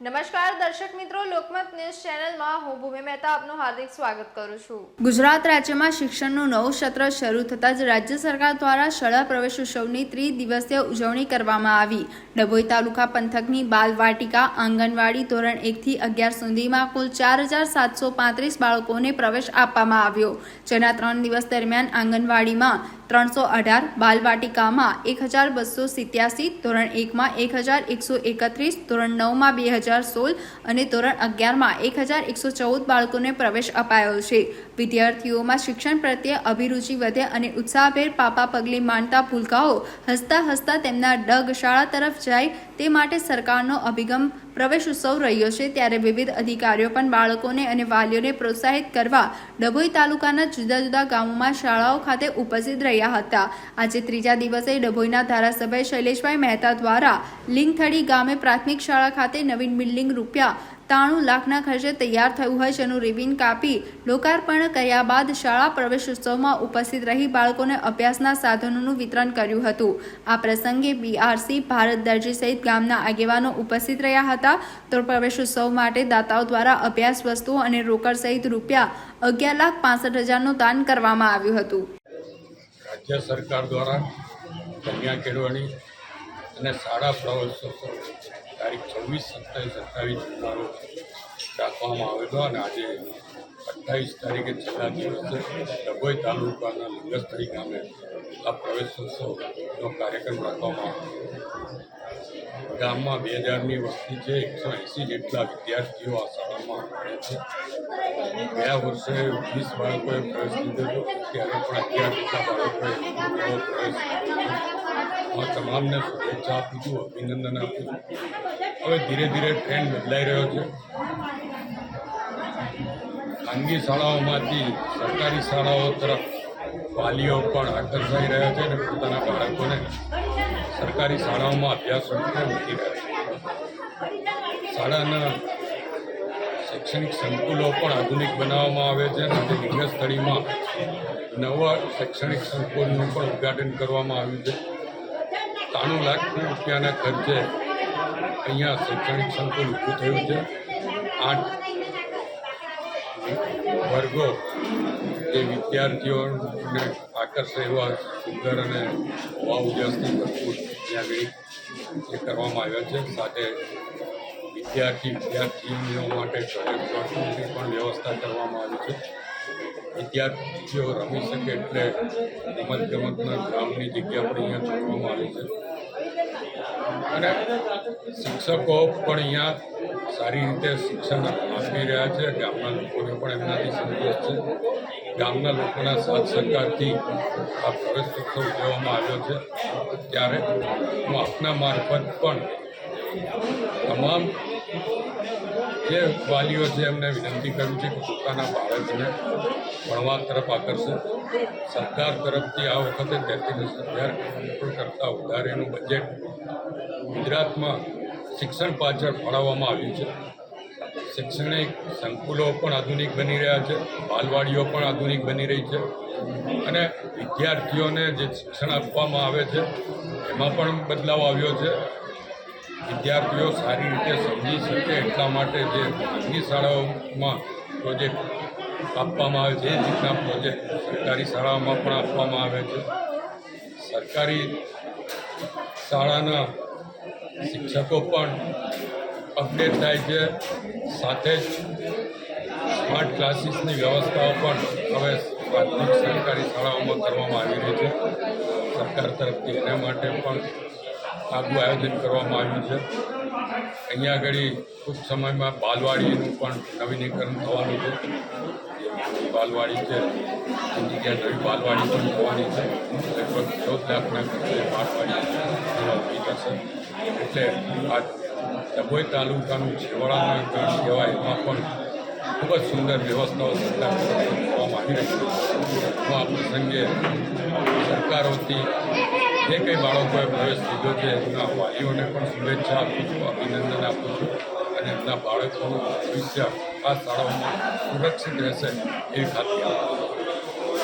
નમસ્કાર દર્શક મિત્રો, લોકમત ન્યૂઝ ચેનલમાં હું ભૂમિ મહેતા આપનું હાર્દિક સ્વાગત કરું છું। ગુજરાત રાજ્યમાં શિક્ષણનું નવું સત્ર શરૂ થતાં જ રાજ્ય સરકાર દ્વારા શાળા પ્રવેશોત્સવની ત્રિદિવસીય ઉજવણી કરવામાં આવી। ડભોઈ તાલુકા પંથકની બાલવાટિકા આંગણવાડી ધોરણ 1 થી 11 સુધીમાં કુલ 4735 બાળકોને પ્રવેશ આપવામાં આવ્યો, જેના 3 દિવસ દરમિયાન આંગણવાડીમાં 318, બાલવાટિકામાં 1287, ધોરણ 1માં 1131, ધોરણ 9માં 2016 અને ધોરણ 11માં 1114 બાળકોને પ્રવેશ અપાયો છે। વિદ્યાર્થીઓમાં શિક્ષણ પ્રત્યે અભિરુચિ વધે અને ઉત્સાહભેર પાપા પગલે માંડતા ભૂલકાઓ હસતા હસતા તેમના ડગ શાળા તરફ જાય તે માટે સરકારનો અભિગમ પ્રવેશ ઉત્સવ રહ્યો છે। ત્યારે વિવિધ અધિકારીઓ પણ બાળકોને અને વાલીઓને પ્રોત્સાહિત કરવા ડભોઈ તાલુકાના જુદા જુદા ગામોમાં શાળાઓ ખાતે ઉપસ્થિત રહ્યા હતા। આજે ત્રીજા દિવસે ડભોઈના ધારાસભ્ય શૈલેષભાઈ મહેતા દ્વારા લીંગથડી ગામે પ્રાથમિક શાળા ખાતે નવીન બિલ્ડિંગ ₹93 લાખના ખર્ચે તૈયાર થયું હોય જેનું રિબિન કાપી લોકાર્પણ કર્યા બાદ શાળા પ્રવેશોત્સવમાં ઉપસ્થિત રહી બાળકોને અભ્યાસના સાધનોનું વિતરણ કર્યું હતું। આ પ્રસંગે BRC ભારત દરજી સહિત ગામના આગેવાનો ઉપસ્થિત રહ્યા હતા। તો પ્રવેશોત્સવ માટે દાતાઓ દ્વારા અભ્યાસ વસ્તુઓ અને રોકડ સહિત ₹11,65,000નું દાન કરવામાં આવ્યું હતું। રાજ્ય સરકાર દ્વારા કન્યા કેળવણી અને શાળા પ્રવેશોત્સવ તારીખ 26, 27, 28 રાખવામાં આવેલો અને આજે 28 તારીખે છેલ્લા દિવસે ડભોઈ તાલુકાના લીંગથડી ગામે આ પ્રવેશોત્સવનો કાર્યક્રમ રાખવામાં આવ્યો। ગામમાં 2000ની વસ્તી છે, 180 જેટલા વિદ્યાર્થીઓ આ શાળામાં ભણે છે। ગયા વર્ષે 20 બાળકોએ પ્રવેશ લીધો હતો, ત્યારે પણ 11 જેટલા બાળકોએ પ્રવેશ લીધો। તમામને શુભેચ્છા આપું છું, અભિનંદન આપું છું। હવે ધીરે ધીરે ટ્રેન્ડ બદલાઈ રહ્યો છે। ખાનગી શાળાઓમાંથી સરકારી શાળાઓ તરફ વાલીઓ પણ આકર્ષાઈ રહ્યા છે અને પોતાના બાળકોને સરકારી શાળાઓમાં અભ્યાસ માટે મૂકી રહ્યા છે। શાળાના શૈક્ષણિક સંકુલો પણ આધુનિક બનાવવામાં આવે છે અને લીંગથડીમાં નવા શૈક્ષણિક સંકુલનું પણ ઉદ્ઘાટન કરવામાં આવ્યું છે। 93 લાખ રૂપિયાના ખર્ચે અહીંયા શૈક્ષણિક સંકુલ ઊભું થયું છે। 8 વર્ગો જે વિદ્યાર્થીઓને આકર્ષે એવા સુંદર અને હવા ઉજાસથી ભરપૂર ત્યાં આગળ એ કરવામાં આવ્યા છે। સાથે વિદ્યાર્થીનીઓ માટે ટોયલેટની પણ વ્યવસ્થા કરવામાં આવી છે। વિદ્યાર્થીઓ રમી શકે એટલે રમતગમતના ગ્રાઉન્ડની જગ્યા પણ અહીંયા છોડવામાં આવી છે અને શિક્ષકો પણ અહીંયા સારી રીતે શિક્ષણ આપી રહ્યા છે। ગામના લોકોને પણ એમનાથી સંતોષ છે। ગામના લોકોના સાથ સહકારથી આ પ્રવેશોત્સવ ઉજવવામાં આવ્યો છે। ત્યારે હું આપના મારફત પણ તમામ જે વાલીઓ છે એમને વિનંતી કરું છે કે પોતાના બાળકને ભણવા તરફ આકર્ષે। સરકાર તરફથી આ વખતે 33,000 કરોડ કરતાં વધારેનું બજેટ ગુજરાતમાં શિક્ષણ પાછળ ફાળવવામાં આવ્યું છે। શૈક્ષણિક સંકુલો પણ આધુનિક બની રહ્યા છે, બાલવાડીઓ પણ આધુનિક બની રહી છે અને વિદ્યાર્થીઓને જે શિક્ષણ આપવામાં આવે છે એમાં પણ બદલાવ આવ્યો છે। વિદ્યાર્થીઓ સારી રીતે સમજી શકે એટલા માટે જે ખાનગી શાળાઓમાં પ્રોજેક્ટ આપવામાં આવે છે એ રીતના પ્રોજેક્ટ સરકારી શાળાઓમાં પણ આપવામાં આવે છે। સરકારી શાળાના શિક્ષકો પણ અપડેટ થાય છે। સાથે જ સ્માર્ટ ક્લાસીસની વ્યવસ્થાઓ પણ હવે પ્રાથમિક સરકારી શાળાઓમાં કરવામાં આવી રહી છે। સરકાર તરફથી એના માટે પણ આગવું આયોજન કરવામાં આવ્યું છે। અહીંયા આગળ ટૂંક સમયમાં બાલવાડીનું પણ નવીનીકરણ થવાનું છે। બાલવાડી છે એની જગ્યાએ નવી બાલવાડી પણ થવાની છે। લગભગ 14 લાખના ખર્ચે બાલવાડી ઊભી થશે। એટલે આ ડભોઈ તાલુકાનું છેવાડાના ગામ કહેવાય એમાં પણ ખૂબ જ સુંદર વ્યવસ્થાઓ સરકાર કરવામાં આવી રહી છે। હું આ પ્રસંગે સરકારોથી જે કંઈ બાળકોએ પ્રવેશ લીધો છે એમના વાલીઓને પણ શુભેચ્છા આપું છું, અભિનંદન આપું છું અને એમના બાળકોનું ભવિષ્ય આ શાળાઓમાં સુરક્ષિત રહેશે એવી ખાતરી આપું છું।